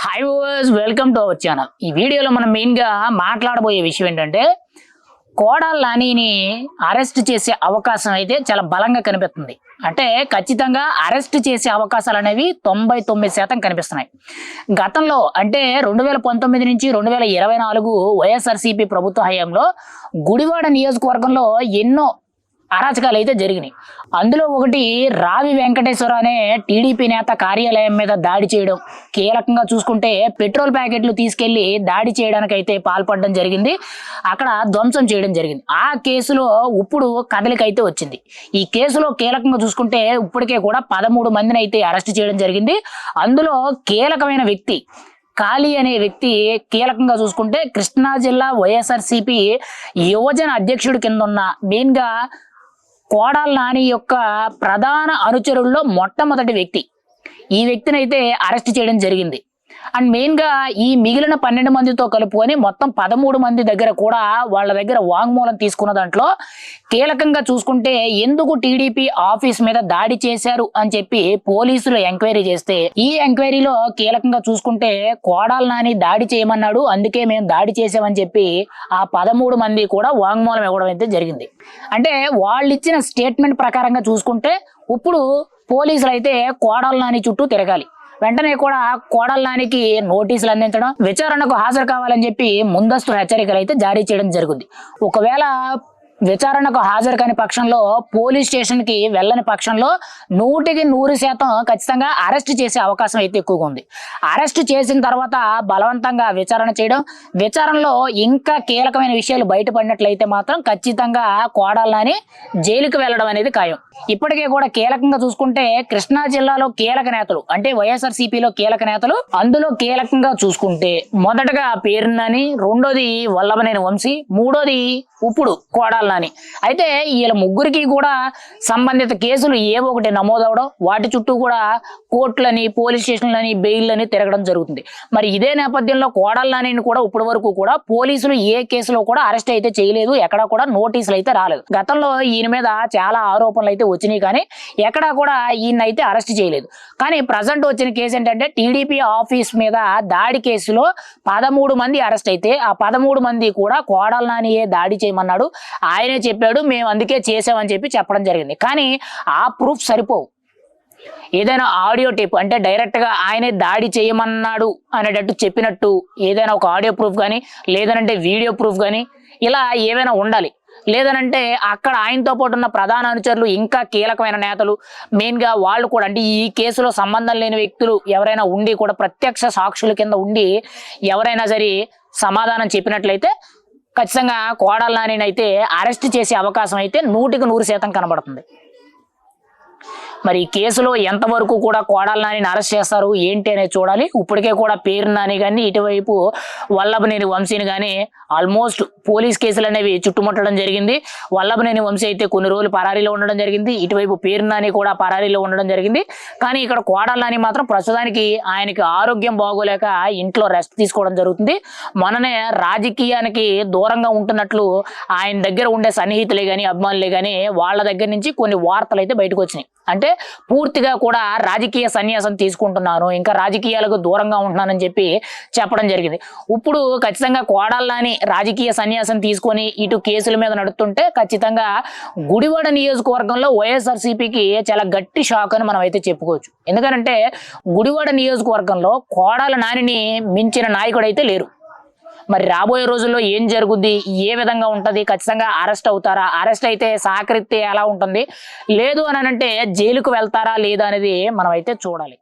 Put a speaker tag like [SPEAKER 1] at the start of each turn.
[SPEAKER 1] Hi viewers, welcome to our channel. ఈ వీడియోలో మనం మెయిన్గా మాట్లాడబోయే విషయం ఏంటంటే కొడాలి నానిని అరెస్ట్ చేసే అవకాశం అయితే చాలా బలంగా కనిపిస్తుంది. అంటే ఖచ్చితంగా అరెస్ట్ చేసే అవకాశాలు అనేవి 99% కనిపిస్తున్నాయి. గతంలో అంటే 2019 నుంచి 2024 వైఎస్ఆర్సీపీ ప్రభుత్వ హయాంలో గుడివాడ నియోజకవర్గంలో ఎన్నో అరాచకాలు అయితే జరిగినాయి. అందులో ఒకటి రావి వెంకటేశ్వర అనే టీడీపీ నేత కార్యాలయం మీద దాడి చేయడం, కీలకంగా చూసుకుంటే పెట్రోల్ ప్యాకెట్లు తీసుకెళ్లి దాడి చేయడానికి అయితే పాల్పడడం జరిగింది. అక్కడ ధ్వంసం చేయడం జరిగింది. ఆ కేసులో ఇప్పుడు కదలికైతే వచ్చింది. ఈ కేసులో కీలకంగా చూసుకుంటే ఇప్పటికే కూడా 13 మందిని అయితే అరెస్ట్ చేయడం జరిగింది. అందులో కీలకమైన వ్యక్తి కాళీ అనే వ్యక్తి కీలకంగా చూసుకుంటే కృష్ణా జిల్లా వైఎస్ఆర్సీపీ యువజన అధ్యక్షుడి కింద ఉన్న మెయిన్గా కొడాలి నాని యొక్క ప్రధాన అనుచరుల్లో మొట్టమొదటి వ్యక్తి. ఈ వ్యక్తిని అయితే అరెస్ట్ చేయడం జరిగింది. అండ్ మెయిన్గా ఈ మిగిలిన 12 మందితో కలుపుకొని మొత్తం 13 మంది దగ్గర కూడా వాళ్ళ దగ్గర వాంగ్మూలం తీసుకున్న దాంట్లో కీలకంగా చూసుకుంటే ఎందుకు టీడీపీ ఆఫీస్ మీద దాడి చేశారు అని చెప్పి పోలీసులు ఎంక్వైరీ చేస్తే, ఈ ఎంక్వైరీలో కీలకంగా చూసుకుంటే కొడాలి నాని దాడి చేయమన్నాడు, అందుకే మేము దాడి చేసామని చెప్పి ఆ 13 మంది కూడా వాంగ్మూలం ఇవ్వడం అయితే జరిగింది. అంటే వాళ్ళు ఇచ్చిన స్టేట్మెంట్ ప్రకారంగా చూసుకుంటే ఇప్పుడు పోలీసులు అయితే కొడాలి నాని చుట్టూ తిరగాలి. వెంటనే కూడా కొడాలి నానికి నోటీసులు అందించడం, విచారణకు హాజరు కావాలని చెప్పి ముందస్తు హెచ్చరికలు అయితే జారీ చేయడం జరుగుతుంది. ఒకవేళ విచారణకు హాజరు కాని పక్షంలో, పోలీస్ స్టేషన్కి వెళ్ళని పక్షంలో 100% ఖచ్చితంగా అరెస్ట్ చేసే అవకాశం అయితే ఎక్కువగా ఉంది. అరెస్ట్ చేసిన తర్వాత బలవంతంగా విచారణ చేయడం, విచారణలో ఇంకా కీలకమైన విషయాలు బయటపడినట్లయితే మాత్రం ఖచ్చితంగా కొడాలి నాని జైలుకి వెళ్ళడం అనేది ఖాయం. ఇప్పటికే కూడా కీలకంగా చూసుకుంటే కృష్ణా జిల్లాలో కీలక నేతలు అంటే వైఎస్ఆర్సీపీలో కీలక నేతలు, అందులో కీలకంగా చూసుకుంటే మొదటగా పేర్ని నాని, రెండోది వల్లభనేని వంశీ, మూడోది ఇప్పుడు కొడాలి నాని. అయితే వీళ్ళ ముగ్గురికి కూడా సంబంధిత కేసులు ఏవో ఒకటి నమోదవడం, వాటి చుట్టూ కూడా కోర్టులని, పోలీస్ స్టేషన్లని, బెయిల్లని తిరగడం జరుగుతుంది. మరి ఇదే నేపథ్యంలో కొడాలి నానిని కూడా ఇప్పటి వరకు కూడా పోలీసులు ఏ కేసులో కూడా అరెస్ట్ అయితే చేయలేదు, ఎక్కడ కూడా నోటీసులు అయితే రాలేదు. గతంలో ఈయన మీద చాలా ఆరోపణలు అయితే వచ్చినాయి, కానీ ఎక్కడా కూడా ఈయన అయితే అరెస్ట్ చేయలేదు. కానీ ప్రజెంట్ వచ్చిన కేసు ఏంటంటే టీడీపీ ఆఫీస్ మీద దాడి కేసులో 13 మంది అరెస్ట్ అయితే ఆ 13 మంది కూడా కొడాలి నానియే దాడి చేయమన్నాడు, ఆయనే చెప్పాడు, మేము అందుకే చేసామని చెప్పి చెప్పడం జరిగింది. కానీ ఆ ప్రూఫ్ సరిపోవు. ఏదైనా ఆడియో టేప్ అంటే డైరెక్ట్గా ఆయనే దాడి చేయమన్నాడు అనేటట్టు చెప్పినట్టు ఏదైనా ఒక ఆడియో ప్రూఫ్ కానీ, లేదనంటే వీడియో ప్రూఫ్ కానీ ఇలా ఏవైనా ఉండాలి. లేదనంటే అక్కడ ఆయనతో పాటు ఉన్న ప్రధాన అనుచరులు, ఇంకా కీలకమైన నేతలు, మెయిన్గా వాళ్ళు కూడా అంటే ఈ కేసులో సంబంధం లేని వ్యక్తులు ఎవరైనా ఉండి కూడా ప్రత్యక్ష సాక్షుల కింద ఉండి ఎవరైనా సరే సమాధానం చెప్పినట్లయితే ఖచ్చితంగా కొడాలి నానిని అయితే అరెస్ట్ చేసే అవకాశం అయితే 100% కనబడుతుంది. మరి ఈ కేసులో ఎంతవరకు కూడా కొడాలి నానిని అరెస్ట్ చేస్తారు ఏంటి అనేది చూడాలి. ఇప్పటికే కూడా పేర్ని నాని కానీ, ఇటువైపు వల్లభనేని వంశీని కానీ ఆల్మోస్ట్ పోలీస్ కేసులు అనేవి చుట్టుముట్టడం జరిగింది. వల్లభనేని వంశీ అయితే కొన్ని రోజులు పరారీలో ఉండడం జరిగింది, ఇటువైపు పేర్ని నాని కూడా పరారీలో ఉండడం జరిగింది. కానీ ఇక్కడ కొడాలి నాని మాత్రం ప్రస్తుతానికి ఆయనకి ఆరోగ్యం బాగోలేక ఇంట్లో రెస్ట్ తీసుకోవడం జరుగుతుంది. మొన్ననే రాజకీయానికి దూరంగా ఉంటున్నట్లు ఆయన దగ్గర ఉండే సన్నిహితులే కానీ, అభిమానులే కానీ వాళ్ళ దగ్గర నుంచి కొన్ని వార్తలు అయితే బయటకు వచ్చినాయి. అంటే పూర్తిగా కూడా రాజకీయ సన్యాసం తీసుకుంటున్నాను, ఇంకా రాజకీయాలకు దూరంగా ఉంటున్నానని చెప్పి చెప్పడం జరిగింది. ఇప్పుడు ఖచ్చితంగా కొడాలి నాని రాజకీయ సన్యాసం తీసుకొని ఇటు కేసుల మీద నడుస్తుంటే ఖచ్చితంగా గుడివాడ నియోజకవర్గంలో వైఎస్ఆర్సీపీకి చాలా గట్టి షాక్ అని మనం అయితే చెప్పుకోవచ్చు. ఎందుకంటే గుడివాడ నియోజకవర్గంలో కొడాలి నానిని మించిన నాయకుడు అయితే లేరు. మరి రాబోయే రోజుల్లో ఏం జరుగుద్ది, ఏ విధంగా ఉంటుంది, ఖచ్చితంగా అరెస్ట్ అవుతారా, అరెస్ట్ అయితే సహకరిస్తే ఎలా ఉంటుంది, లేదు అని అంటే జైలుకు వెళ్తారా లేదా అనేది మనం అయితే చూడాలి.